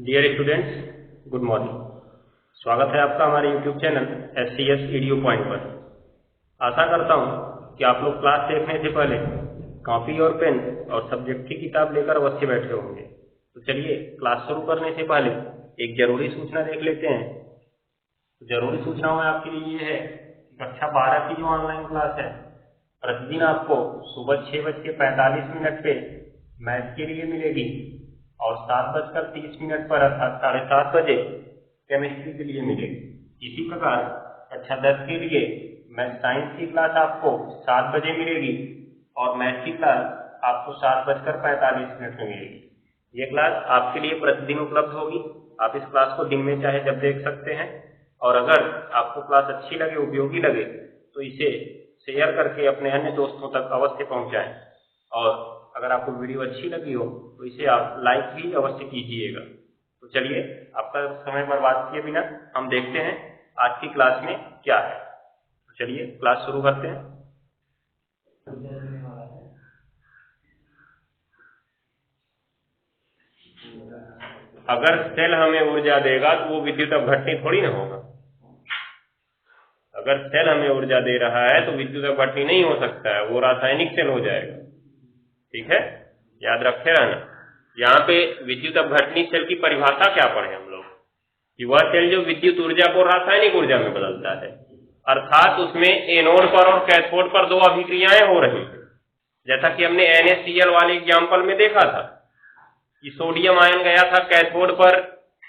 Dear students, good morning. स्वागत है आपका हमारे YouTube channel SCS video point पर। आशा करता हूं कि आप लोग क्लास देखने से पहले कॉपी और पेन और सब्जेक्ट की किताब लेकर अवश्य बैठे होंगे। तो चलिए क्लास शुरू करने से पहले एक जरूरी सूचना देख लेते हैं। जरूरी सूचना में आपके लिए ये है कि कक्षा 12 की जो ऑनलाइन क्लास है, प्रतिदिन आपको सुबह 6:45 पे मैथ के लिए मिलेगी और 7:30 पर अर्थात 7:30 बजे केमिस्ट्री के लिए मिलेगी। इसी प्रकार कक्षा 10 के लिए मैथ साइंस की क्लास आपको 7 बजे मिलेगी और मैथ की क्लास आपको 7:45 में मिलेगी। ये क्लास आपके लिए प्रतिदिन उपलब्ध होगी। आप इस क्लास को दिन में चाहे जब देख सकते हैं, और अगर आपको क्लास अच्छी लगे, उपयोगी लगे, तो इसे शेयर करके अपने अन्य दोस्तों तक अवश्य पहुंचाएं। और अगर आपको वीडियो अच्छी लगी हो तो इसे आप लाइक भी अवश्य कीजिएगा। तो चलिए आपका समय बर्बाद किए बिना हम देखते हैं आज की क्लास में क्या है। तो चलिए क्लास शुरू करते हैं। अगर सेल हमें ऊर्जा देगा तो वो विद्युत अपघटनी थोड़ी ना होगा। अगर सेल हमें ऊर्जा दे रहा है तो विद्युत अपघटनी नहीं हो सकता है, वो रासायनिक सेल हो जाएगा। ठीक है, याद रखे रहना। यहाँ पे विद्युत अपघटनी सेल की परिभाषा क्या पढ़े हम लोग कि वह सेल जो विद्युत ऊर्जा को रासायनिक ऊर्जा में बदलता है, अर्थात उसमें एनोड पर और कैथोड पर दो अभिक्रियाएं हो रही है। जैसा कि हमने NaCl वाले एग्जाम्पल में देखा था कि सोडियम आयन गया था कैथोड पर,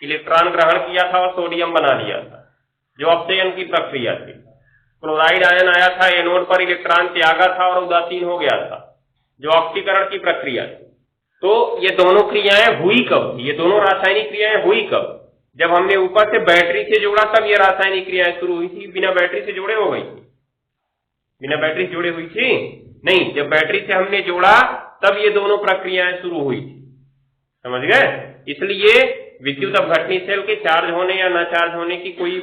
इलेक्ट्रॉन ग्रहण किया था और सोडियम बना लिया था, जो अपचयन की प्रक्रिया थी। क्लोराइड आयन आया था एनोड पर, इलेक्ट्रॉन त्यागा था और उदासीन हो गया था, जो ऑक्सीकरण की प्रक्रिया थी। तो ये दोनों क्रियाएं हुई कब? ये दोनों रासायनिक क्रियाएं हुई कब? जब हमने ऊपर से बैटरी से जोड़ा तब ये रासायनिक क्रियाएं शुरू हुई थी। बिना बैटरी से जोड़े हो गई थी? बिना बैटरी से जोड़े हुई थी? नहीं, जब बैटरी से हमने जोड़ा तब ये दोनों प्रक्रियाएं शुरू हुई थी। समझ गए? इसलिए विद्युत अपघटनी सेल के चार्ज होने या न चार्ज होने की कोई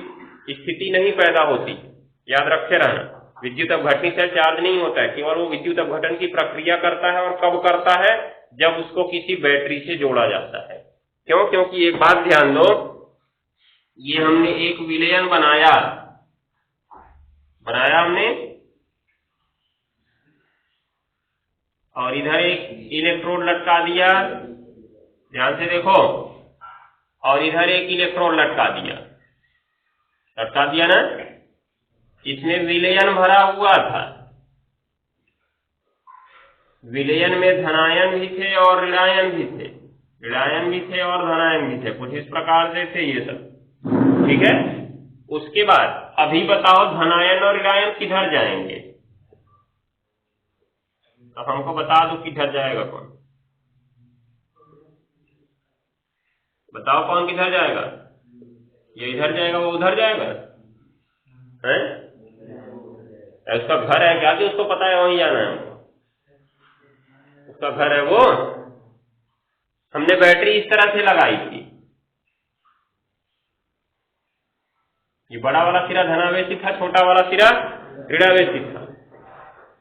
स्थिति नहीं पैदा होती। याद रखे रहना, विद्युत अपघटनी सेल चार्ज नहीं होता है, केवल वो विद्युत अपघटन की प्रक्रिया करता है। और कब करता है? जब उसको किसी बैटरी से जोड़ा जाता है। क्यों? क्योंकि एक बात ध्यान दो, ये हमने एक विलयन बनाया हमने, और इधर एक इलेक्ट्रोड लटका दिया, ध्यान से देखो, और इधर एक इलेक्ट्रोड लटका दिया ना। इसमें विलयन भरा हुआ था। विलयन में धनायन भी थे और ऋणायन भी थे, और धनायन भी थे। कुछ इस प्रकार से थे ये सब। ठीक है, उसके बाद अभी बताओ धनायन और ऋणायन किधर जाएंगे? तो हमको बता दो किधर जाएगा कौन? बताओ कौन किधर जाएगा? ये इधर जाएगा, वो उधर जाएगा है? उसका घर है क्या कि उसको पता है वहीं जाना है? उसका घर है वो। हमने बैटरी इस तरह से लगाई थी, ये बड़ा वाला सिरा धनावेशी था, छोटा वाला सिरा ऋणावेशी था।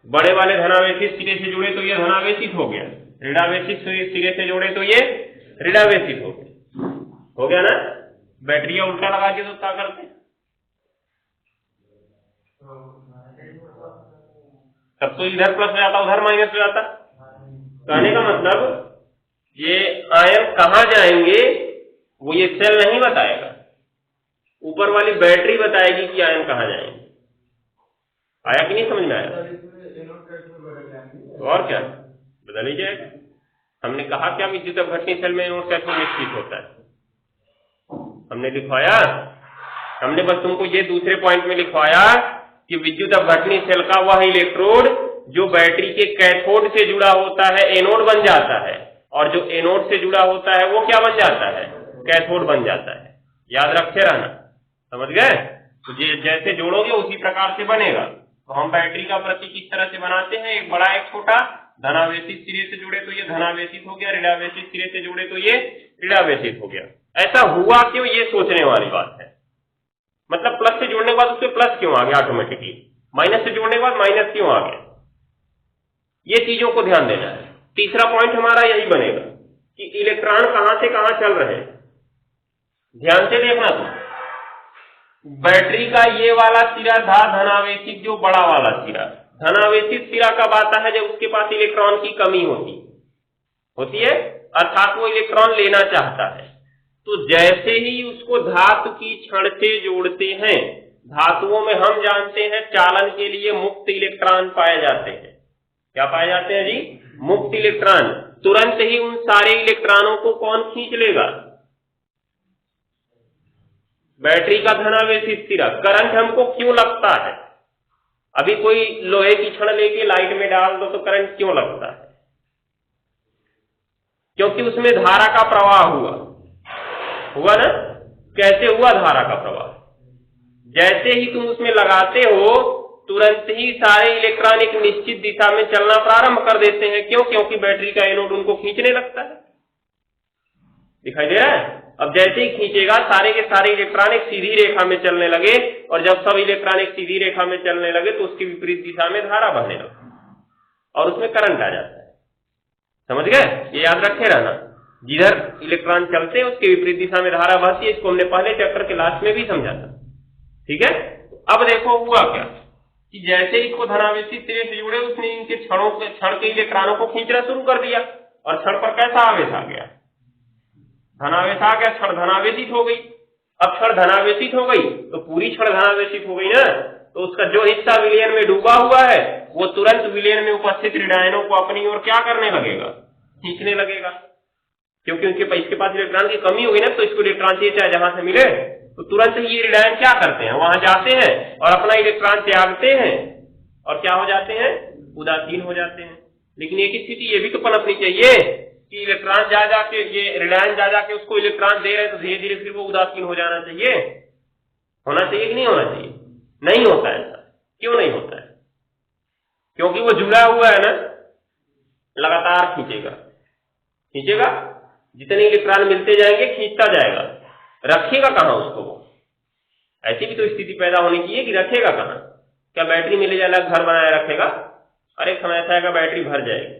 बड़े वाले धनावेशी सिरे से जुड़े तो ये धनावेशित हो गया, ऋणावेशित सिरे से जोड़े तो ये ऋणावेशित हो गया ना। बैटरियां उल्टा लगा के तो क्या करते? तब तो इधर प्लस हो जाता, उधर माइनस हो जाता। कहने का मतलब ये आयन कहाँ जाएंगे वो ये सेल नहीं बताएगा, ऊपर वाली बैटरी बताएगी कि आयन कहाँ जाएंगे। आया कि नहीं समझ में आया? तो और क्या, बदल ही जाएगा। हमने कहा क्या विद्युत अपघटनी सेल में एनोड कैथोड निश्चित होता है, हमने लिखवाया। हमने बस तुमको ये दूसरे पॉइंट में लिखवाया कि विद्युत अपघटनी सेल का वह इलेक्ट्रोड जो बैटरी के कैथोड से जुड़ा होता है एनोड बन जाता है, और जो एनोड से जुड़ा होता है वो क्या बन जाता है? कैथोड बन जाता है। याद रखे रहना, समझ गए? तो जैसे जोड़ोगे उसी प्रकार से बनेगा। तो हम बैटरी का प्रतीक इस तरह से बनाते हैं, एक बड़ा एक छोटा। धनावेशित सिरे से जुड़े तो ये धनावेशित हो गया, ऋणावेशित सिरे से जुड़े तो ये ऋणावेशित हो गया। ऐसा हुआ क्यों, ये सोचने वाली बात है। मतलब प्लस से जोड़ने के बाद उससे प्लस क्यों आ गया ऑटोमेटिकली, माइनस से जोड़ने के बाद माइनस क्यों आ गया, ये चीजों को ध्यान देना है। तीसरा पॉइंट हमारा यही बनेगा कि इलेक्ट्रॉन कहां से कहां चल रहे हैं। ध्यान से देखना तुम, बैटरी का ये वाला सिरा था धनावेशित, जो बड़ा वाला सिरा। धनावेशित सिरा कब आता है? जब उसके पास इलेक्ट्रॉन की कमी होती है, अर्थात वो इलेक्ट्रॉन लेना चाहता है। तो जैसे ही उसको धातु की छड़ से जोड़ते हैं, धातुओं में हम जानते हैं चालन के लिए मुक्त इलेक्ट्रॉन पाए जाते हैं। क्या पाए जाते हैं जी? मुक्त इलेक्ट्रॉन। तुरंत ही उन सारे इलेक्ट्रॉनों को कौन खींच लेगा? बैटरी का धनावेशित सिरा। करंट हमको क्यों लगता है? अभी कोई लोहे की छड़ लेके लाइट में डाल दो तो करंट क्यों लगता है? क्योंकि उसमें धारा का प्रवाह हुआ ना। कैसे हुआ धारा का प्रवाह? जैसे ही तुम उसमें लगाते हो, तुरंत ही सारे इलेक्ट्रॉन एक निश्चित दिशा में चलना प्रारंभ कर देते हैं। क्यों? क्योंकि बैटरी का एनोड उनको खींचने लगता है। दिखाई दे रहा है? अब जैसे ही खींचेगा, सारे के सारे इलेक्ट्रॉन एक सीधी रेखा में चलने लगे, और जब सब इलेक्ट्रॉन एक सीधी रेखा में चलने लगे तो उसकी विपरीत दिशा में धारा बहने लगे और उसमें करंट आ जाता है। समझ गए? ये याद रखे रहना, जिधर इलेक्ट्रॉन चलते हैं उसके विपरीत दिशा में धारा बहती है। इसको हमने पहले चैप्टर के लास्ट में भी समझा था। ठीक है? अब देखो हुआ क्या कि जैसे इसको धनावेशित सिरे से जुड़े, उसने इनके छड़ के इलेक्ट्रॉनों को खींचना शुरू कर दिया, और छड़ पर कैसा आवेश आ गया? धनावेश आ गया, छड़ धनावेशित हो गई। अब छड़ धनावेशित हो गई तो पूरी छड़ धनावेशित हो गई ना, तो उसका जो हिस्सा विलयन में डूबा हुआ है वो तुरंत विलयन में उपस्थित ऋणायनों को अपनी ओर क्या करने लगेगा? खींचने लगेगा। क्योंकि इसके पास इलेक्ट्रॉन की कमी होगी ना, तो इसको इलेक्ट्रॉन चाहिए चाहे जहां से मिले, तो तुरंत ही ये ऋणायन क्या करते हैं? वहां जाते हैं और अपना इलेक्ट्रॉन त्यागते हैं, और क्या हो जाते हैं? उदासीन हो जाते हैं। लेकिन एक स्थिति ये भी तो पनपनी चाहिए कि इलेक्ट्रॉन जा जाके, ये ऋणायन जा जाके उसको इलेक्ट्रॉन दे रहे हैं, तो धीरे धीरे फिर वो उदासीन हो जाना चाहिए। होना चाहिए कि नहीं होना चाहिए? नहीं होता है ऐसा। क्यों नहीं होता है? क्योंकि वो जुड़ा हुआ है ना, लगातार खींचेगा, जितने इलेक्ट्रॉन मिलते जाएंगे खींचता जाएगा। रखेगा कहां उसको? वो ऐसी भी तो स्थिति पैदा होनी चाहिए कि रखेगा कहां? क्या बैटरी में ले जाएगा, घर बनाए रखेगा? अरे समय ऐसा आएगा बैटरी भर जाएगी,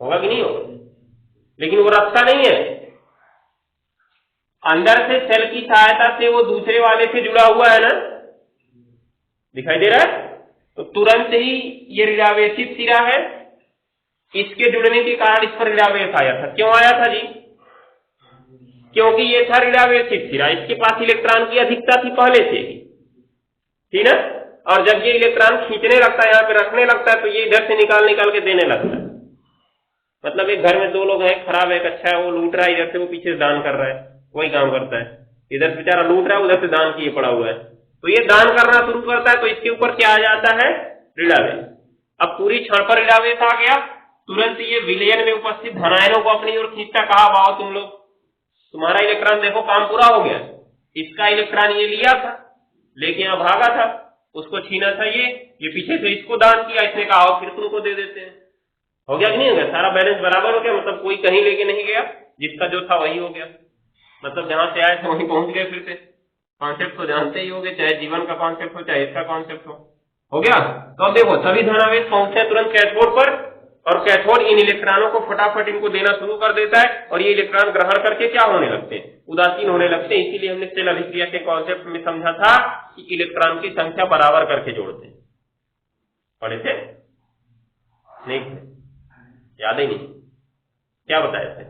होगा कि नहीं होगा? लेकिन वो रखता नहीं है, अंदर से सेल की सहायता से वो दूसरे वाले से जुड़ा हुआ है ना। दिखाई दे रहा है? तो तुरंत ही ये ऋणावेशित सिरा है, इसके जुड़ने के कारण इस पर ऋणावेश आया था। क्यों आया था जी? क्योंकि ये था ऋणावेशित सिरा, इसके पास इलेक्ट्रॉन की अधिकता थी पहले से ही, ठीक ना। और जब ये इलेक्ट्रॉन खींचने लगता है, यहाँ पे रखने लगता है, तो ये इधर से निकाल के देने लगता है। मतलब एक घर में दो लोग हैं, खराब है, अच्छा है, वो लूट रहा है, इधर से वो पीछे से दान कर रहा है, वही काम करता है। इधर से बेचारा लूट रहा है, उधर से दान किए पड़ा हुआ है, तो ये दान करना शुरू करता है, तो इसके ऊपर क्या आ जाता है? ऋणावेश। अब पूरी क्षण पर ऋणावेश आ गया, तुरंत ये विलयन में उपस्थित धनायनों को अपनी ओर खींचता। कहा वाओ तुम लोग, तुम्हारा इलेक्ट्रॉन देखो काम पूरा हो गया। इसका इलेक्ट्रॉन ये लिया था, लेके यहाँ भागा था, उसको छीना था ये पीछे से इसको दान किया, इसने कहा आओ फिर तुमको दे देते हैं। हो गया कि नहीं हो गया? सारा बैलेंस बराबर हो गया। मतलब कोई कहीं लेके नहीं गया, जिसका जो था वही हो गया। मतलब जहां से आए थे वहीं पहुंच गए। फिर से कॉन्सेप्ट तो जानते ही होगे, चाहे जीवन का कॉन्सेप्ट हो चाहे इसका कॉन्सेप्ट हो गया। तो अब देखो सभी धनावेश पहुंचे तुरंत कैथोड पर, और कैथोड इन इलेक्ट्रॉनों को फटाफट इनको देना शुरू कर देता है, और ये इलेक्ट्रॉन ग्रहण करके क्या होने लगते हैं? उदासीन होने लगते हैं। इसीलिए हमने सेल अभिक्रिया के कॉन्सेप्ट में समझा था कि इलेक्ट्रॉन की संख्या बराबर करके जोड़ते हैं। पढ़े थे? नहीं याद ही नहीं, क्या बताया थे?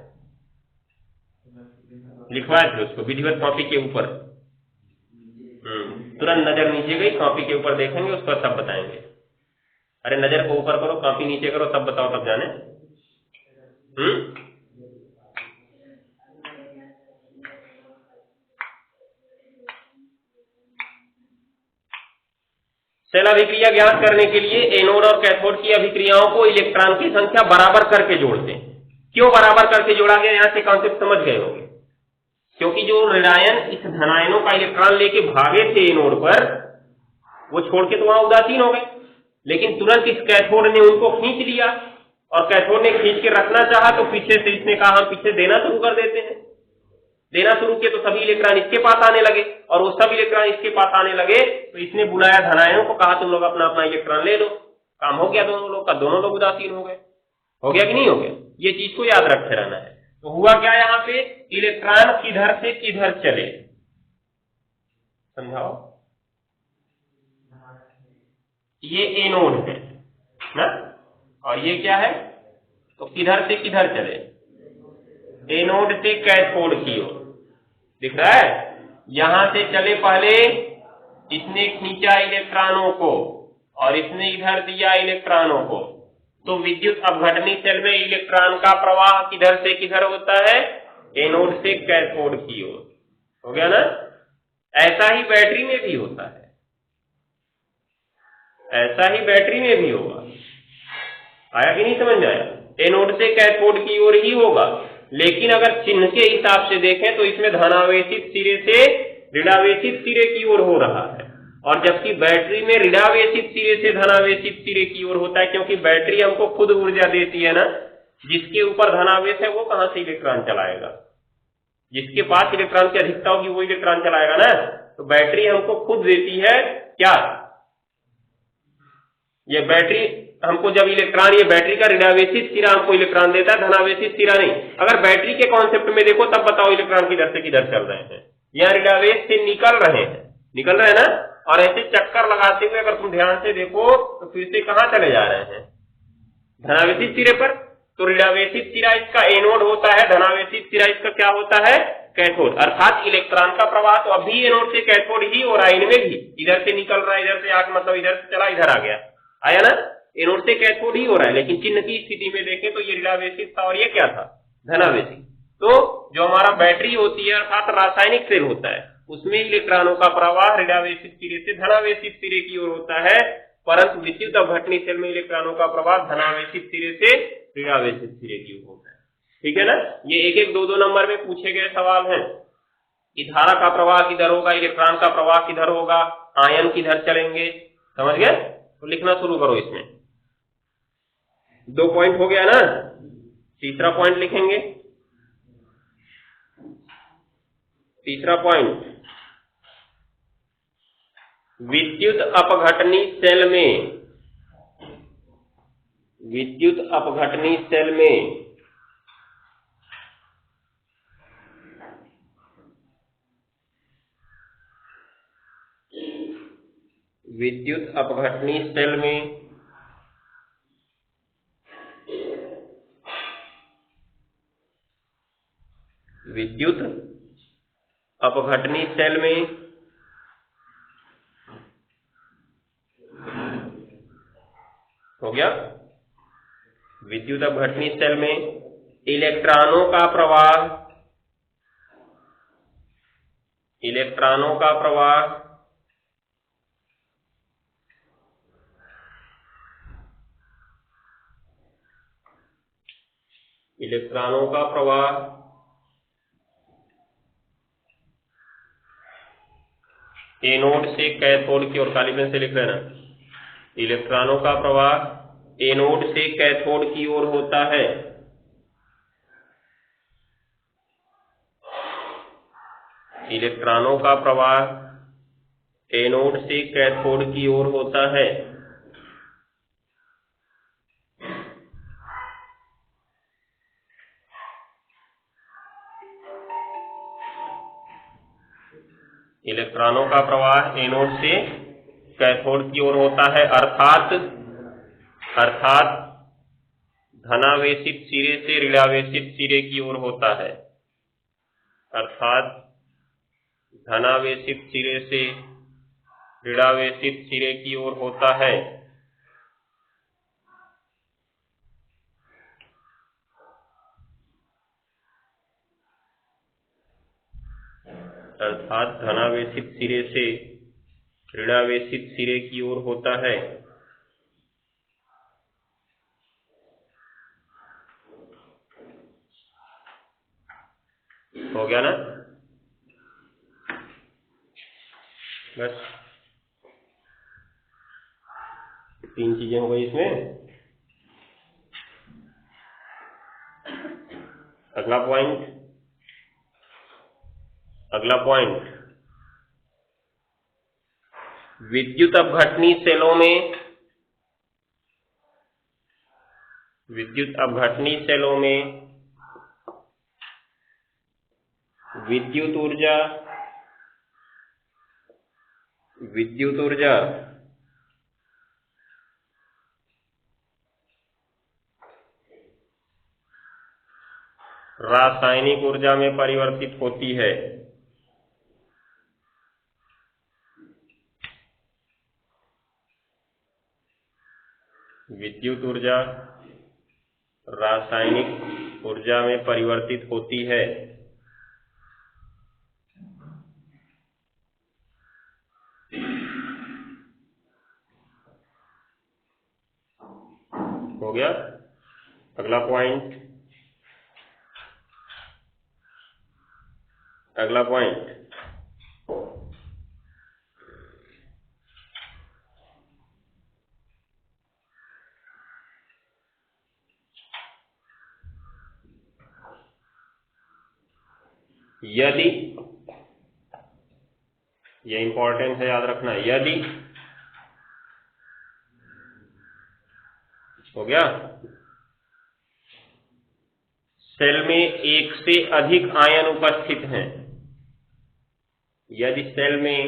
लिखवाए थे उसको विधिवत कॉपी के ऊपर। तुरंत नजर नीचे गई, कॉपी के ऊपर देखेंगे उसको सब बताएंगे। अरे नजर को ऊपर करो, कॉपी नीचे करो, तब बताओ, तब जाने। सेल अभिक्रिया ज्ञात करने के लिए एनोड और कैथोड की अभिक्रियाओं को इलेक्ट्रॉन की संख्या बराबर करके जोड़ते हैं। क्यों बराबर करके जोड़ा गया? यहां से कॉन्सेप्ट समझ गए होंगे। क्योंकि जो ऋणायन इस धनायनों का इलेक्ट्रॉन लेके भागे थे एनोड पर, वो छोड़ के तो वहां उदासीन हो गए, लेकिन तुरंत इस कैथोड ने उनको खींच लिया, और कैथोड ने खींच के रखना चाहा, तो पीछे से इसने कहा हम पीछे देना शुरू कर देते हैं। देना शुरू किया तो सभी इलेक्ट्रॉन इसके पास आने लगे, और वो सब इलेक्ट्रॉन इसके पास आने लगे, तो इसने बुलाया धनायनों को, कहा तुम लोग अपना अपना इलेक्ट्रॉन ले लो। काम हो गया दोनों लोग का, दोनों लोग उदासीन हो गए। हो गया कि नहीं हो गया? ये चीज को याद रखे रहना है। तो हुआ क्या यहाँ पे, इलेक्ट्रॉन किधर से किधर चले, समझाओ। ये एनोड है ना, और ये क्या है, तो किधर से किधर चले, एनोड से कैथोड की ओर, दिख रहा है। यहां से चले, पहले इसने खींचा इलेक्ट्रॉनों को और इसने इधर दिया इलेक्ट्रॉनों को, तो विद्युत अपघटनी सेल में इलेक्ट्रॉन का प्रवाह किधर से किधर होता है, एनोड से कैथोड की ओर, हो गया ना। ऐसा ही बैटरी में भी होता है, ऐसा ही बैटरी में भी होगा। आया कि नहीं समझ में आया, एनोड से कैथोड की ओर ही होगा। लेकिन अगर चिन्ह के हिसाब से देखें तो इसमें धनावेशित सिरे से ऋणावेशित सिरे की ओर हो रहा है, और जबकि बैटरी में ऋणावेशित सिरे से धनावेशित सिरे की ओर होता है, क्योंकि बैटरी हमको खुद ऊर्जा देती है ना। जिसके ऊपर धनावेश है वो कहां से इलेक्ट्रॉन चलाएगा, जिसके पास इलेक्ट्रॉन की अधिकता होगी वो इलेक्ट्रॉन चलाएगा ना। तो बैटरी हमको खुद देती है क्या, ये बैटरी हमको जब इलेक्ट्रॉन, ये बैटरी का ऋणावेशित सिरा हमको इलेक्ट्रॉन देता है, धनावेशित सिरा नहीं। अगर बैटरी के कॉन्सेप्ट में देखो तब बताओ इलेक्ट्रॉन किधर से किधर चल रहे हैं, यहाँ ऋणावेश से निकल रहे हैं ना। और ऐसे चक्कर लगाते हुए अगर तुम ध्यान से देखो तो फिर से कहां चले जा रहे हैं, धनावेशित सिरे पर। तो ऋणावेशित सिरा इसका एनोड होता है, धनावेशित सिरा इसका क्या होता है, कैथोड। अर्थात इलेक्ट्रॉन का प्रवाह तो अभी एनोड से कैथोड ही हो रहा है, इनमें भी इधर से निकल रहा है, इधर से आके मतलब इधर से चला इधर आ गया, आया ना। एनोड से कैथोड ही हो रहा है, लेकिन चिन्ह की स्थिति में देखें तो ये ऋणावेशित था और ये क्या था, धनावेशित। तो जो हमारा बैटरी होती है अर्थात रासायनिक सेल होता है, उसमें इलेक्ट्रॉनों का प्रवाह ऋणावेशित सिरे से धनावेशित सिरे की ओर होता है, परंतु विद्युत अपघटनी सेल में इलेक्ट्रॉनों का प्रवाह धनावेशित सिरे से ऋणावेशित सिरे की ओर होता है। ठीक है ना। ये एक एक दो दो नंबर में पूछे गए सवाल हैं कि धारा का प्रवाह किधर होगा, इलेक्ट्रॉन का प्रवाह किधर होगा, आयन किधर चलेंगे, समझ गए। तो लिखना शुरू करो। इसमें 2 पॉइंट हो गया ना, तीसरा पॉइंट लिखेंगे। तीसरा पॉइंट, विद्युत अपघटनी सेल में, विद्युत अपघटनी सेल में विद्युत अपघटनी सेल में विद्युत अपघटनी सेल में हो गया, विद्युत अपघटनी सेल में इलेक्ट्रॉनों का प्रवाह, इलेक्ट्रॉनों का प्रवाह इलेक्ट्रॉनों का प्रवाह एनोड से कैथोड की ओर, काली पेन से लिख लेना, इलेक्ट्रॉनों का प्रवाह एनोड से कैथोड की ओर होता है। इलेक्ट्रॉनों का प्रवाह एनोड से कैथोड की ओर होता है। इलेक्ट्रॉनों का प्रवाह एनोड से कैथोड की ओर होता है, अर्थात धनावेशित सिरे से ऋणावेशित सिरे की ओर होता है, अर्थात धनावेशित सिरे से ऋणावेशित सिरे की ओर होता है। अर्थात धनावेशित सिरे से ऋणावेशित सिरे की ओर होता है। हो गया ना, बस 3 चीजें हो गई इसमें। अगला पॉइंट, विद्युत अपघटनी सेलों में, विद्युत अपघटनी सेलों में विद्युत ऊर्जा रासायनिक ऊर्जा में परिवर्तित होती है। विद्युत ऊर्जा रासायनिक ऊर्जा में परिवर्तित होती है। हो गया। अगला पॉइंट, यदि, ये इंपॉर्टेंट है, याद रखना, यदि, हो गया, सेल में एक से अधिक आयन उपस्थित हैं, यदि सेल में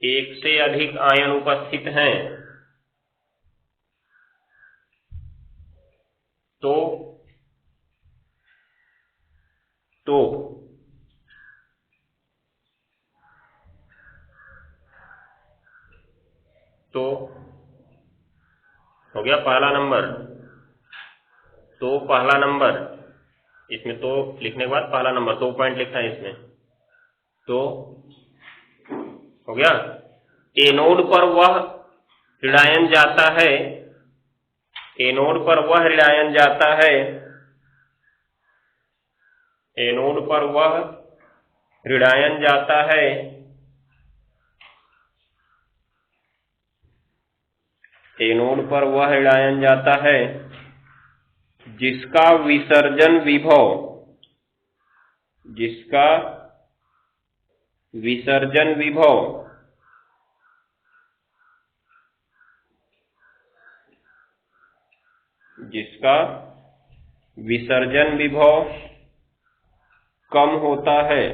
एक से अधिक आयन उपस्थित हैं तो हो गया पहला नंबर। तो पहला नंबर, इसमें तो लिखने के बाद पहला नंबर 2 पॉइंट लिखना है इसमें। तो हो गया, एनोड पर वह ऋणायन जाता है, एनोड पर वह ऋणायन जाता है, एनोड पर वह ऋणायन जाता है एनोड पर वह ऋणायन जाता है जिसका विसर्जन विभव, जिसका विसर्जन विभव कम होता है,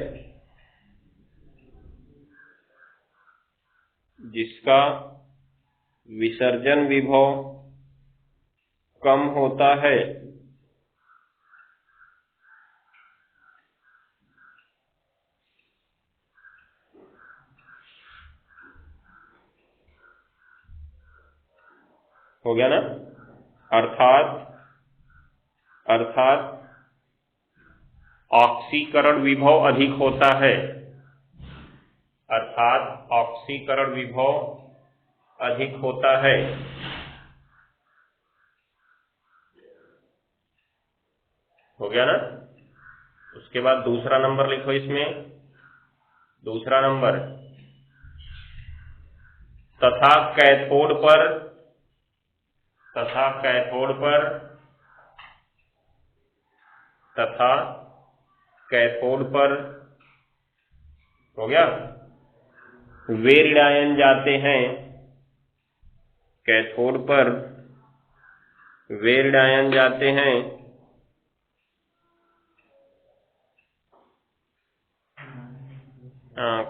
जिसका विसर्जन विभव कम होता है, हो गया ना। अर्थात ऑक्सीकरण विभव अधिक होता है, अर्थात ऑक्सीकरण विभव अधिक होता है। हो गया ना। उसके बाद दूसरा नंबर लिखो इसमें, दूसरा नंबर, तथा कैथोड पर हो गया, वे ऋणायन जाते हैं, कैथोड पर वे ऋणायन जाते हैं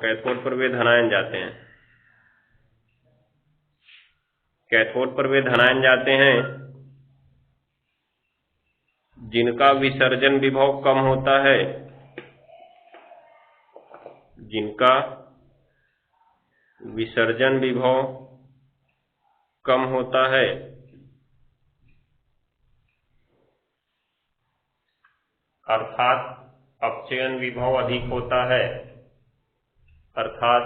कैथोड पर वे धनायन जाते हैं, कैथोड पर वे धनायन जाते हैं जिनका विसर्जन विभव कम होता है, जिनका विसर्जन विभव कम होता है। अर्थात अपचयन विभव अधिक होता है, अर्थात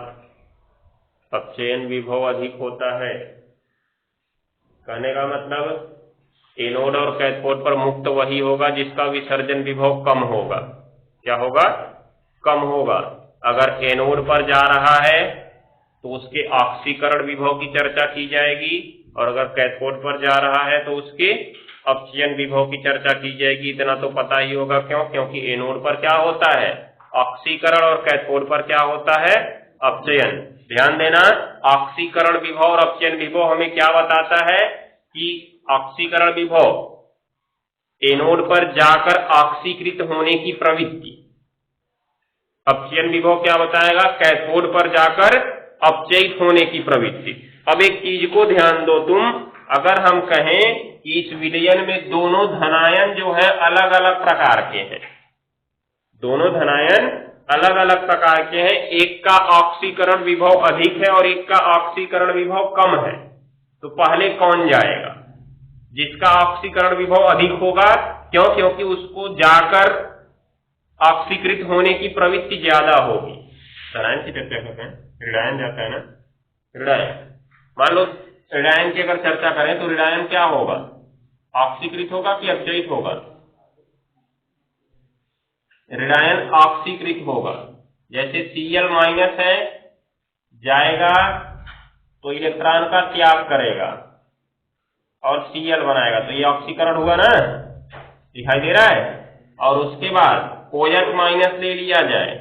अपचयन विभव अधिक होता है। कहने का मतलब एनोड और कैथोड पर मुक्त वही होगा जिसका विसर्जन विभव कम होगा। क्या होगा? कम होगा। अगर एनोड पर जा रहा है तो उसके ऑक्सीकरण विभव की चर्चा की जाएगी, और अगर कैथोड पर जा रहा है तो उसके अपचयन विभव की चर्चा की जाएगी। इतना तो पता ही होगा। क्यों? क्योंकि एनोड पर क्या होता है? ऑक्सीकरण, और कैथोड पर क्या होता है? अपचयन। ध्यान देना, ऑक्सीकरण विभव और अपचयन विभव हमें क्या बताता है कि ऑक्सीकरण विभव एनोड पर जाकर ऑक्सीकृत होने की प्रवृत्ति, अपचयन विभव क्या बताएगा? कैथोड पर जाकर अपचयित होने की प्रवृत्ति। अब एक चीज को ध्यान दो तुम, अगर हम कहें कि इस विलयन में दोनों धनायन जो है अलग अलग प्रकार के हैं, दोनों धनायन अलग अलग प्रकार के हैं, एक का ऑक्सीकरण विभव अधिक है और एक का ऑक्सीकरण विभव कम है, तो पहले कौन जाएगा? जिसका ऑक्सीकरण विभव अधिक होगा। क्यों? क्योंकि उसको जाकर ऑक्सीकृत होने की प्रवृत्ति ज्यादा होगी। ऋणायन की चर्चा करते हैं, ऋणायन जाता है ना, ऋणायन। मान लो ऋणायन की अगर चर्चा करें तो ऋणायन क्या होगा? ऑक्सीकृत होगा कि अपचयित होगा? ऋणायन ऑक्सीकृत होगा। जैसे Cl माइनस है, जाएगा तो इलेक्ट्रॉन का त्याग करेगा और Cl बनाएगा, तो ये ऑक्सीकरण हुआ ना, दिखाई दे रहा है। और उसके बाद OH माइनस ले लिया जाए,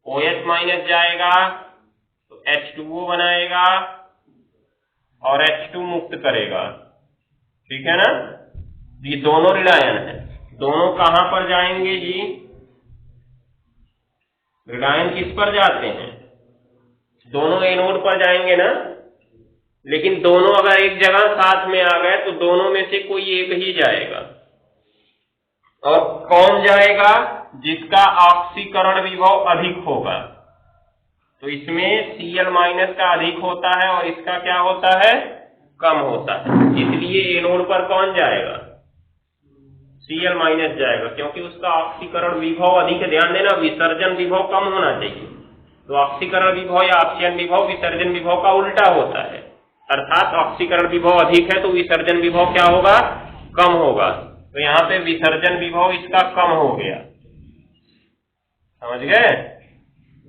OH माइनस जाएगा तो H2O बनाएगा और H2 मुक्त करेगा, ठीक है ना। ये दोनों ऋणायन है, दोनों कहां पर जाएंगे जी? ऋणायन किस पर जाते हैं? दोनों एनोड पर जाएंगे ना। लेकिन दोनों अगर एक जगह साथ में आ गए तो दोनों में से कोई एक ही जाएगा। और कौन जाएगा? जिसका ऑक्सीकरण विभव अधिक होगा। तो इसमें Cl माइनस का अधिक होता है और इसका क्या होता है? कम होता है। इसलिए एनोड पर कौन जाएगा? Cl माइनस जाएगा, क्योंकि उसका ऑक्सीकरण विभव अधिक है। ध्यान देना, विसर्जन विभव कम होना चाहिए। तो ऑक्सीकरण विभव या अपचयन विभव विसर्जन विभव का उल्टा होता है, अर्थात ऑक्सीकरण विभव अधिक है तो विसर्जन विभव क्या होगा? कम होगा। तो यहाँ पे विसर्जन विभव इसका कम हो गया, समझ गए?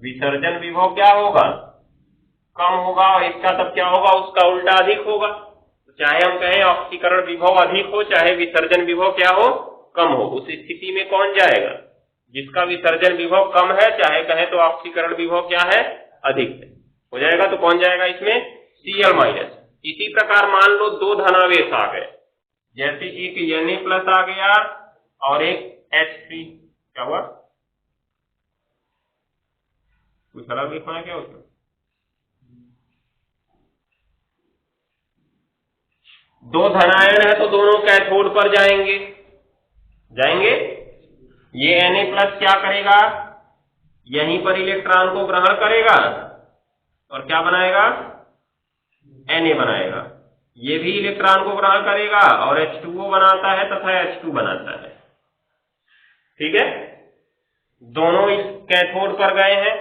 विसर्जन विभव क्या होगा? कम होगा, और इसका तब क्या होगा? उसका उल्टा अधिक होगा। तो चाहे हम कहें ऑक्सीकरण विभव अधिक हो, चाहे विसर्जन विभव क्या हो? कम हो, उस स्थिति में कौन जाएगा? जिसका विसर्जन विभव कम है, चाहे कहें तो ऑक्सीकरण विभव क्या है? अधिक है, हो जाएगा। तो कौन जाएगा इसमें? Cl minus. इसी प्रकार मान लो दो धनावेश आ गए, जैसे एक Na प्लस आ गया और एक H3, क्या हुआ? कुछ अलग लिखना है क्या उसमें? दो धनायन है तो दोनों कैथोड पर जाएंगे, जाएंगे। ये Na प्लस क्या करेगा? यहीं पर इलेक्ट्रॉन को ग्रहण करेगा और क्या बनाएगा? Na बनाएगा। ये भी इलेक्ट्रॉन को ग्रहण करेगा और H2O बनाता है तथा H2 बनाता है, ठीक है। दोनों इस कैथोड पर गए हैं।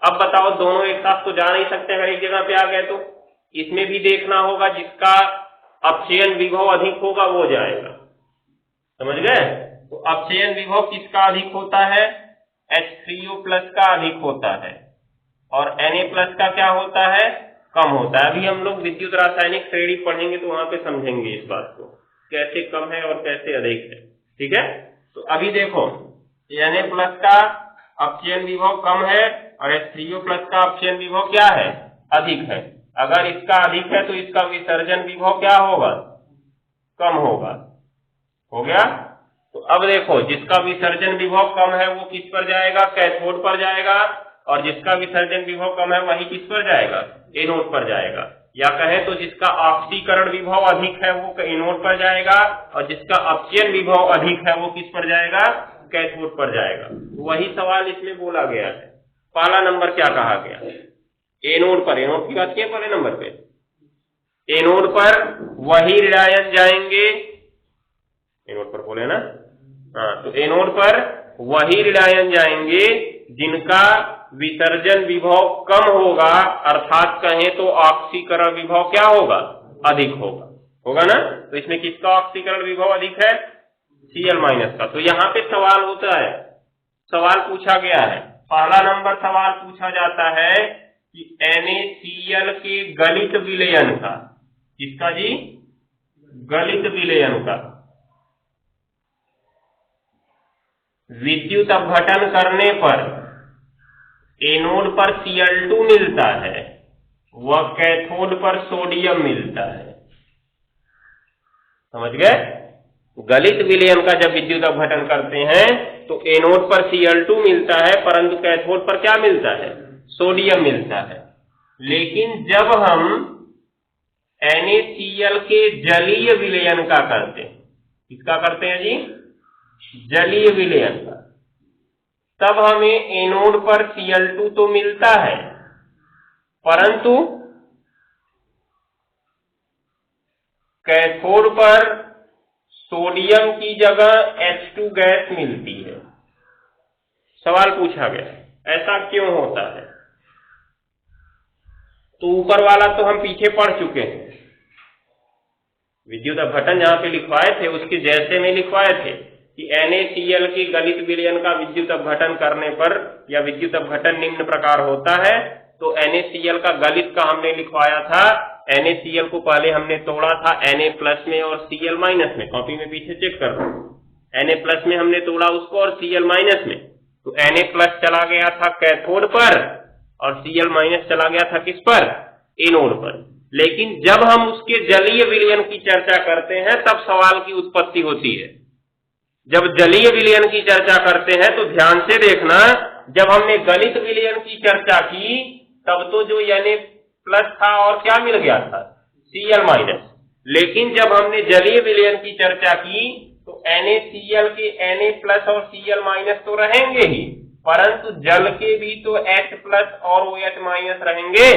अब बताओ, दोनों एक साथ तो जा नहीं सकते, अगर एक जगह पे आ गए तो इसमें भी देखना होगा, जिसका अपचयन विभव अधिक होगा वो जाएगा, समझ गए। तो अपचयन विभव किसका अधिक होता है? H3O प्लस का अधिक होता है और Na प्लस का क्या होता है? कम होता है। अभी हम लोग विद्युत रासायनिक श्रेणी पढ़ेंगे तो वहां पे समझेंगे इस बात को, कैसे कम है और कैसे अधिक है, ठीक है। तो अभी देखो, Na प्लस का अपचयन विभव कम है और H3O प्लस का अपचयन विभव क्या है? अधिक है। अगर इसका अधिक है तो इसका विसर्जन विभव क्या होगा? कम होगा, हो गया। तो अब देखो, जिसका विसर्जन विभव कम है वो किस पर जाएगा? कैथोड पर जाएगा, और जिसका विसर्जन विभव कम है वही किस पर जाएगा? एनोड पर जाएगा। या कहें तो जिसका ऑक्सीकरण विभव अधिक है वो एनोड पर जाएगा और जिसका अपचयन विभव अधिक है वो किस पर जाएगा? कैथोड पर जाएगा। वही सवाल इसमें बोला गया है। पहला नंबर क्या कहा गया? एनोड पर, एनोड की बात की है पहले नंबर पे। एनोड पर वही ऋणायन जाएंगे, एनोड पर बोले ना, हाँ, तो एनोड पर वही ऋणायन जाएंगे जिनका विसर्जन विभव कम होगा, अर्थात कहें तो ऑक्सीकरण विभव क्या होगा? अधिक होगा, होगा ना। तो इसमें किसका ऑक्सीकरण विभव अधिक है? Cl माइनस का। तो यहाँ पे सवाल होता है, सवाल पूछा गया है, पहला नंबर सवाल पूछा जाता है कि NaCl के गलित विलयन का, किसका जी? गलित विलयन का विद्युत अपघटन करने पर एनोड पर Cl2 मिलता है, वह कैथोड पर सोडियम मिलता है, समझ गए। गलित विलयन का जब विद्युत अपघटन करते हैं तो एनोड पर Cl2 मिलता है, परंतु कैथोड पर क्या मिलता है? सोडियम मिलता है। लेकिन जब हम NaCl के जलीय विलयन का करते हैं, किसका करते हैं जी? जलीय विलयन का, तब हमें एनोड पर Cl2 तो मिलता है, परंतु कैथोड पर सोडियम की जगह H2 गैस मिलती है। सवाल पूछा गया, ऐसा क्यों होता है? तो ऊपर वाला तो हम पीछे पढ़ चुके हैं, विद्युत अपघटन जहां पे लिखवाए थे उसके जैसे में लिखवाए थे कि NaCl के गलित विलयन का विद्युत अपघटन करने पर या विद्युत अपघटन निम्न प्रकार होता है। तो NaCl का गलित का हमने लिखवाया था, NaCl को पहले हमने तोड़ा था Na+ में और Cl- में, कॉपी में पीछे चेक कर लो, Na+ में हमने तोड़ा उसको और Cl- में, तो Na+ चला गया था कैथोड पर और Cl- चला गया था किस पर? एनोड पर। लेकिन जब हम उसके जलीय विलयन की चर्चा करते हैं तब सवाल की उत्पत्ति होती है। जब जलीय विलयन की चर्चा करते हैं तो ध्यान से देखना, जब हमने गलित विलयन की चर्चा की तब तो जो Na+ था और क्या मिल गया था? Cl-। लेकिन जब हमने जलीय विलयन की चर्चा की तो NaCl के Na+ और Cl- तो रहेंगे ही, परंतु जल के भी तो H+ और OH- रहेंगे।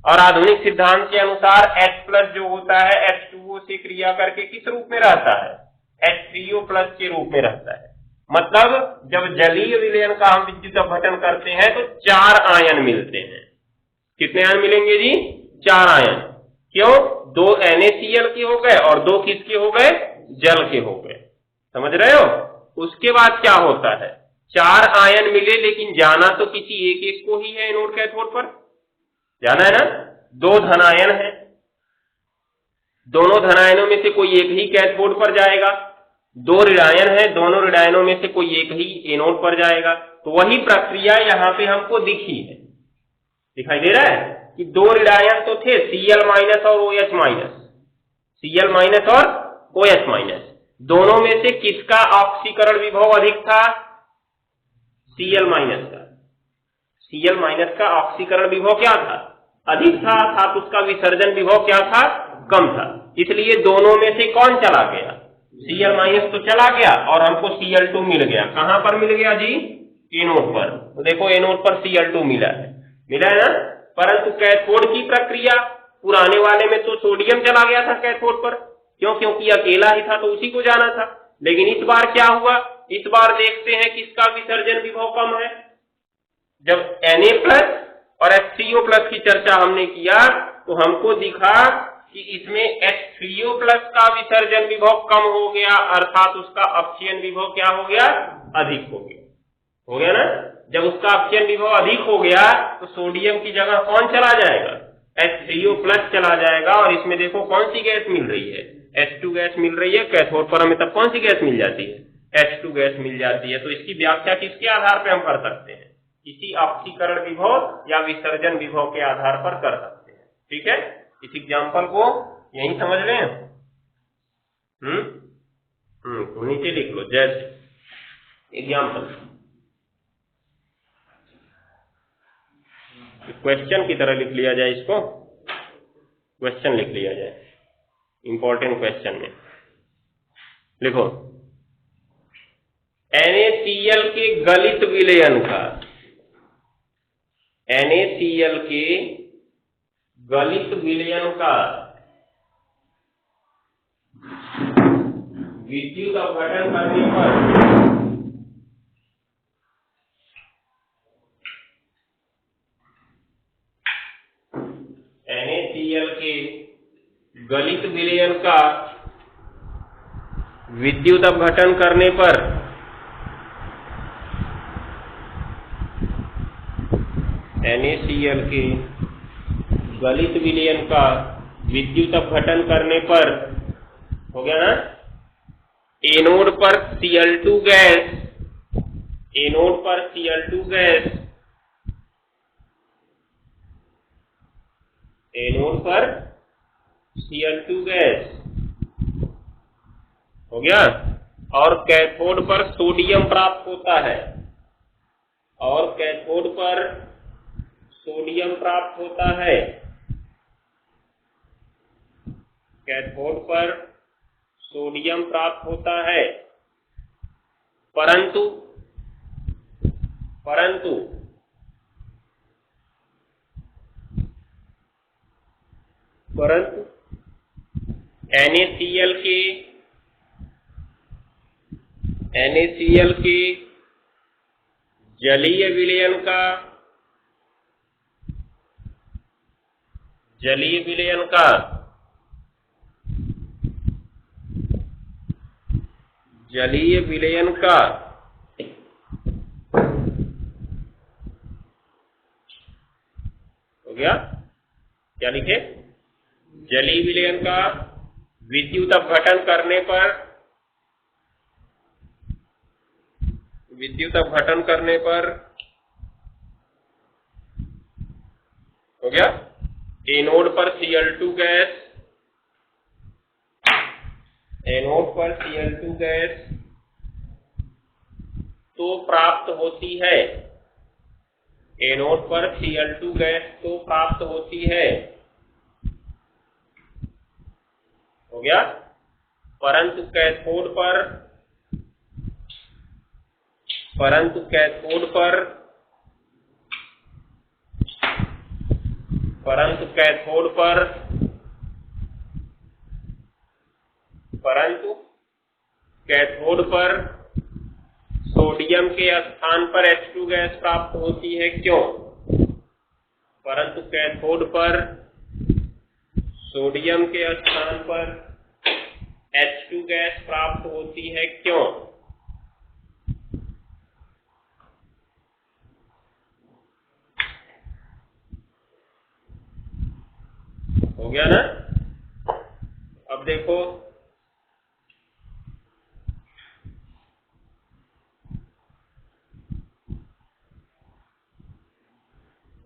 और आधुनिक सिद्धांत के अनुसार H+ जो होता है H2O से क्रिया करके किस रूप में रहता है? H3O+ के रूप में रहता है। मतलब जब जलीय विलयन का हम विद्युत अपघटन करते हैं तो 4 आयन मिलते हैं। कितने आयन मिलेंगे जी? 4 आयन। क्यों? 2 NaCl के हो गए और 2 किसके हो गए? जल के हो गए। समझ रहे हो? उसके बाद क्या होता है? 4 आयन मिले लेकिन जाना तो किसी एक को ही है एनोड कैथोड पर, जाना है ना? 2 धनायन है, दोनों धनायनों में से कोई एक ही कैथोड पर जाएगा। 2 ऋणायन है, दोनों ऋणायनों में से कोई एक ही एनोड पर जाएगा। तो वही प्रक्रिया यहाँ पे हमको दिखी है, दिखाई दे रहा है कि 2 ऋणायन तो थे Cl- और OH-। Cl- और OH-, दोनों में से किसका ऑक्सीकरण विभव अधिक था? Cl- का। Cl- का ऑक्सीकरण विभव क्या था? अधिक था, अर्थात उसका विसर्जन विभव क्या था? कम था। इसलिए दोनों में से कौन चला गया? Cl- तो चला गया और हमको Cl2 मिल गया। कहां पर मिल गया जी? एनोड पर। तो देखो एनोड पर Cl2 मिला है ना? परंतु कैथोड की प्रक्रिया, पुराने वाले में तो सोडियम चला गया था कैथोड पर, क्योंकि अकेला ही था तो उसी को जाना था। लेकिन इस बार क्या हुआ? इस बार देखते हैं किसका विसर्जन विभव कम है। जब Na+ और H3O+ की चर्चा हमने किया तो हमको दिखा कि इसमें H3O+ का विसर्जन विभव कम हो गया, अर्थात उसका अपचयन विभव क्या हो गया? अधिक हो गया ना? जब उसका अपचयन विभव अधिक हो गया तो सोडियम की जगह कौन चला जाएगा? H3O+ चला जाएगा। और इसमें देखो कौन सी गैस मिल रही है? H2 गैस मिल रही है। कैथोड पर हमें तब कौन सी गैस मिल जाती है? H2 गैस मिल जाती है। तो इसकी व्याख्या किसके आधार पर हम कर सकते हैं? किसी ऑक्सीकरण विभव या विसर्जन विभव के आधार पर कर सकते हैं। ठीक है, इस एग्जाम्पल को यही समझ लें। तो नीचे लिख लो जैसे एग्जाम्पल, क्वेश्चन की तरह लिख लिया जाए, इसको क्वेश्चन लिख लिया जाए। इंपॉर्टेंट क्वेश्चन में लिखो, NaCl के गलित विलयन का, NaCl के गलित विलयन का विद्युत अपघटन करने पर NaCl के गलित विलयन का विद्युत अपघटन करने पर NaCl के गलित विलयन का विद्युत अपघटन करने पर हो गया ना? एनोड पर Cl2 गैस, एनोड पर Cl2 गैस, एनोड पर Cl2 गैस हो गया। और कैथोड पर सोडियम प्राप्त होता है, और कैथोड पर सोडियम प्राप्त होता है, कैथोड पर सोडियम प्राप्त होता है, परंतु परंतु परंतु NaCl के जलीय विलयन का हो गया। क्या लिखे? जलीय विलयन का विद्युत अपघटन करने पर हो गया। एनोड पर Cl2 गैस तो प्राप्त होती है, एनोड पर Cl2 गैस तो प्राप्त होती है, हो गया। परंतु कैथोड पर सोडियम के स्थान पर H2 गैस प्राप्त होती है। क्यों? परंतु कैथोड पर सोडियम के स्थान पर H2 गैस प्राप्त होती है। क्यों? हो गया ना? अब देखो,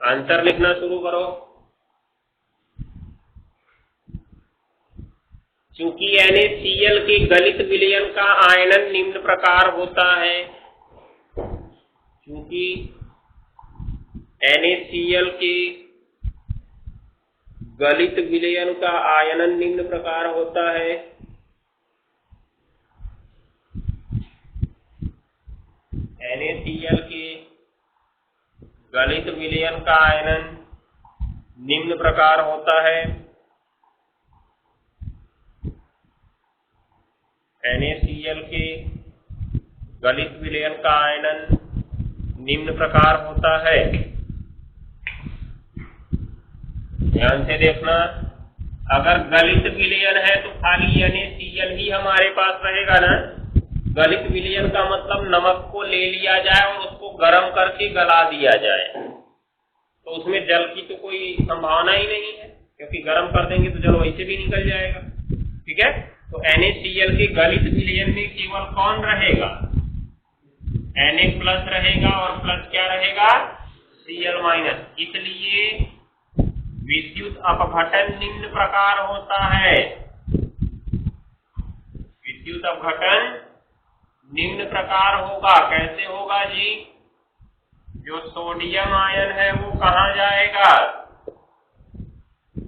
आंसर लिखना शुरू करो। चूंकि NaCl के गलित विलयन का आयनन निम्न प्रकार होता है, चूंकि NaCl के गलित विलयन का आयनन निम्न प्रकार होता है, NaCl के गलित विलयन का आयनन निम्न प्रकार होता है, NaCl के गलित विलयन का आयनन निम्न प्रकार होता है। ध्यान से देखना, अगर गलित विलयन है तो खाली NaCl ही हमारे पास रहेगा ना। गलित विलयन का मतलब नमक को ले लिया जाए और उसको गर्म करके गला दिया जाए, तो उसमें जल की तो कोई संभावना ही नहीं है, क्योंकि गर्म कर देंगे तो जल वैसे भी निकल जाएगा। ठीक है, तो NaCl के गलित विलयन में केवल कौन रहेगा? Na प्लस रहेगा, और प्लस क्या रहेगा? Cl minus. इसलिए विद्युत अपघटन निम्न प्रकार होता है, विद्युत अपघटन निम्न प्रकार होगा। कैसे होगा जी? जो सोडियम आयन है वो कहाँ जाएगा?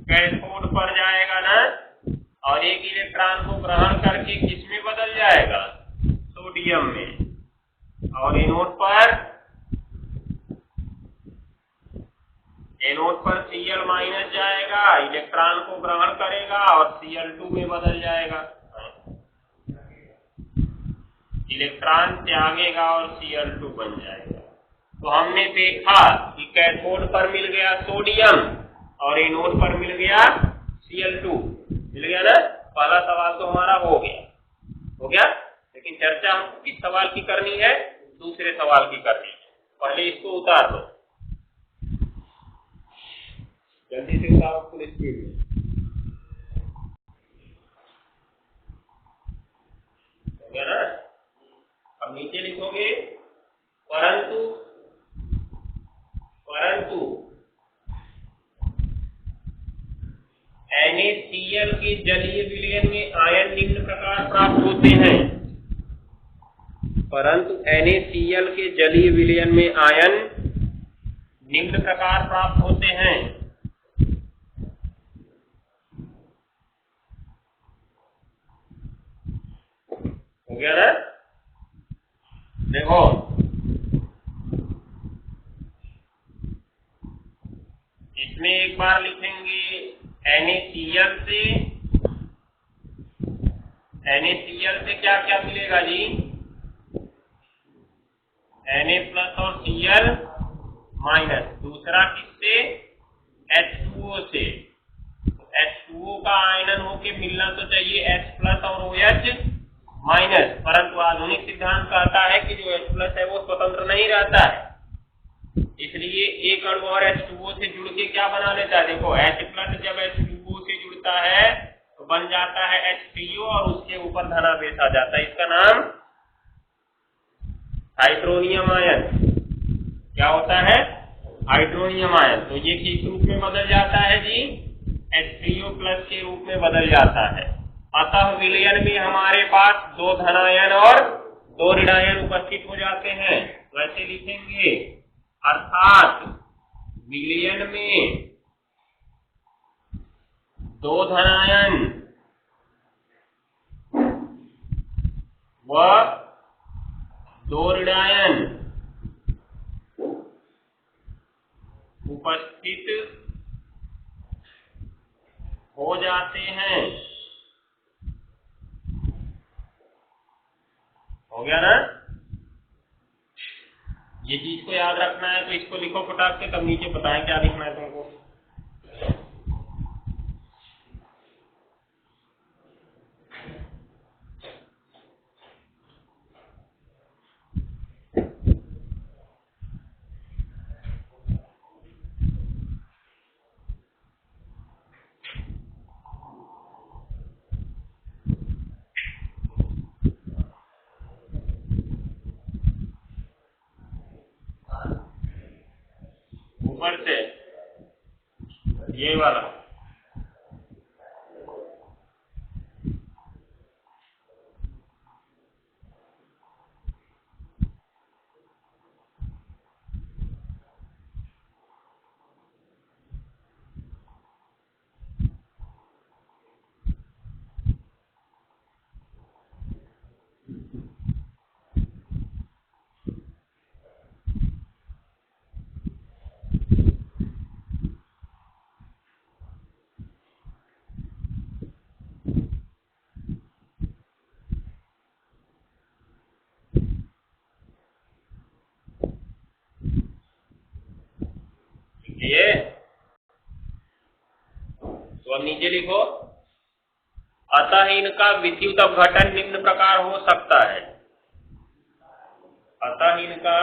कैथोड पर जाएगा ना, और एक इलेक्ट्रॉन को ग्रहण करके किसमें बदल जाएगा? सोडियम में। और एनोड पर Cl माइनस जाएगा, इलेक्ट्रॉन को ग्रहण करेगा और Cl2 में बदल जाएगा, इलेक्ट्रॉन त्यागेगा और Cl2 बन जाएगा। तो हमने देखा कि कैथोड पर मिल गया सोडियम और एनोड पर मिल गया Cl2, मिल गया ना। पहला सवाल तो हमारा हो गया। लेकिन चर्चा हमको किस सवाल की करनी है? दूसरे सवाल की करनी है। पहले इसको उतार दो, जल्दी से उतारो फुल स्पीड में। हो गया ना? अब नीचे लिखोगे परंतु NaCl के जलीय विलयन में आयन निम्न प्रकार प्राप्त होते हैं, परंतु NaCl के जलीय विलयन में आयन निम्न प्रकार प्राप्त होते हैं। हो गया ना? देखो, इसमें एक बार लिखेंगे NaCl से क्या क्या मिलेगा जी? Na प्लस और Cl माइनस। दूसरा किससे? H2O से। H2O का आयनन होके मिलना तो चाहिए H प्लस और OH माइनस, परंतु आधुनिक सिद्धांत कहता है कि जो H प्लस है वो स्वतंत्र नहीं रहता है, इसलिए एक अणु और H2O से जुड़ के क्या बना लेता है? देखो, H प्लस जब H2O से जुड़ता है तो बन जाता है H3O और उसके ऊपर धनावेश आ जाता है, इसका नाम हाइड्रोनियम आयन। क्या होता है? Hydronium ion. तो ये किस रूप में बदल जाता है जी? H3O प्लस के रूप में बदल जाता है। अतः विलयन में हमारे पास 2 धनायन और 2 ऋणायन उपस्थित हो जाते हैं। वैसे लिखेंगे, अर्थात विलयन में 2 धनायन व 2 ऋणायन उपस्थित हो जाते हैं। हो गया ना? ये चीज को याद रखना है, तो इसको लिखो फटाक से, तब नीचे बताएं क्या लिखना है तुमको। ऊपर से ये वाला ये, तो अब नीचे लिखो, अतः इनका विद्युत अपघटन निम्न प्रकार हो सकता है। अतः इनका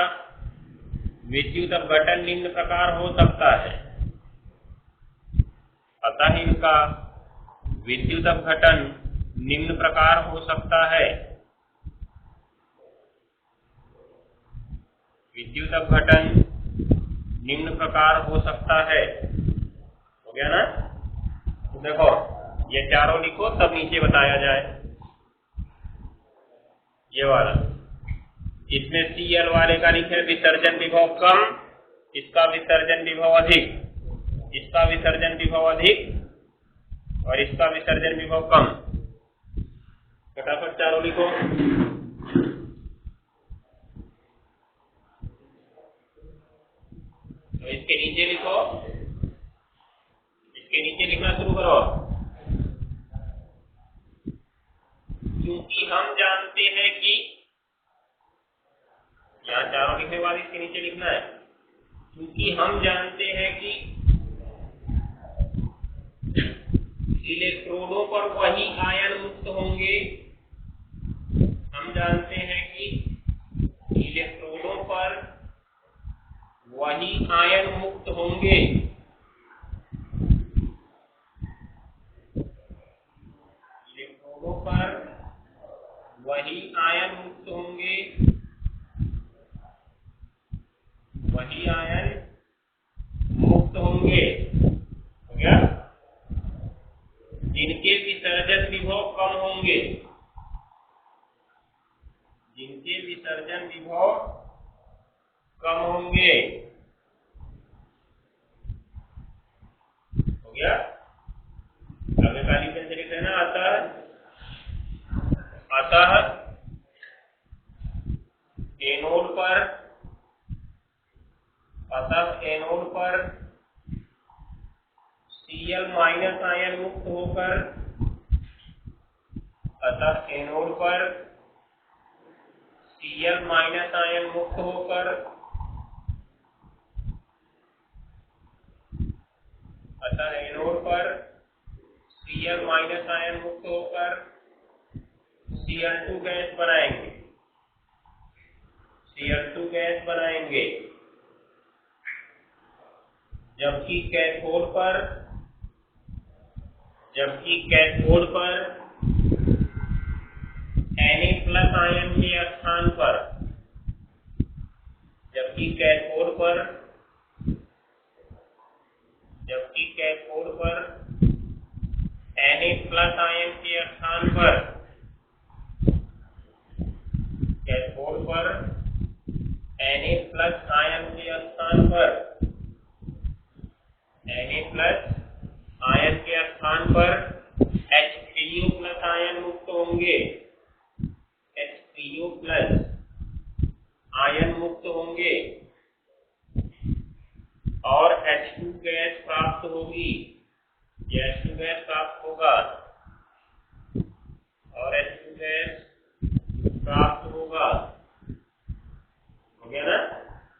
विद्युत अपघटन निम्न प्रकार हो सकता है। अतः इनका विद्युत अपघटन निम्न प्रकार हो सकता है। विद्युत अपघटन निम्न प्रकार हो सकता है। हो गया ना? तो देखो, ये चारों लिखो, तब नीचे बताया जाए। ये वाला, इसमें Cl वाले का लिखे विसर्जन विभव कम, इसका विसर्जन विभव अधिक, इसका विसर्जन विभव अधिक और इसका विसर्जन विभव कम। फटाफट चारों लिखो। तो इसके नीचे लिखो, इसके नीचे लिखना शुरू करो। क्योंकि हम जानते हैं कि, यहाँ चारों लिखने वाले इसके नीचे लिखना है, क्योंकि हम जानते हैं कि इलेक्ट्रोडों पर वही आयन मुक्त होंगे। हम जानते हैं कि इलेक्ट्रोडों पर वही आयन मुक्त होंगे। इलेक्ट्रोडों पर वही आयन मुक्त होंगे, वही आयन मुक्त होंगे। हो गया? जिनके विसर्जन विभव कम होंगे, जिनके विसर्जन विभव कम होंगे। हो गया? आगे काली पेन से लिख देना। अतः एनोड पर Cl माइनस आयन मुक्त होकर, अतः एनोड पर Cl माइनस आयन मुक्त होकर, अतः एनोड पर Cl माइनस आयन मुक्त होकर Cl2 गैस बनाएंगे, Cl2 गैस बनाएंगे। जबकि कैथोड पर Na+ आयन के स्थान पर, जबकि कैथोड पर Na+ आयन के स्थान पर, कैथोड पर Na+ आयन के स्थान पर, H3O+ आयन मुक्त होंगे, H3O+ आयन मुक्त होंगे और H2 गैस प्राप्त होगी। H2 गैस प्राप्त होगा और H2 गैस प्राप्त होगा। हो गया ना?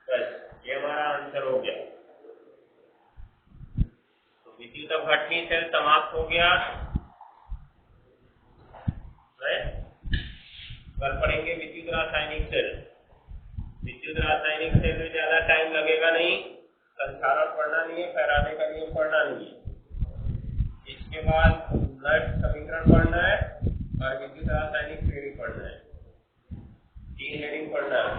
बस ये हमारा आंसर हो गया। तो विद्युत अपघटनी सेल समाप्त हो गया। कल पढ़ेंगे विद्युत रासायनिक सेल। विद्युत रासायनिक सेल में ज्यादा टाइम लगेगा नहीं, संधारण पढ़ना नहीं है, फैराडे का नियम पढ़ना नहीं है। इसके बाद नट समीकरण पढ़ना है और विद्युत रासायनिक थ्योरी पढ़ना है। 3 हेडिंग पढ़ना है।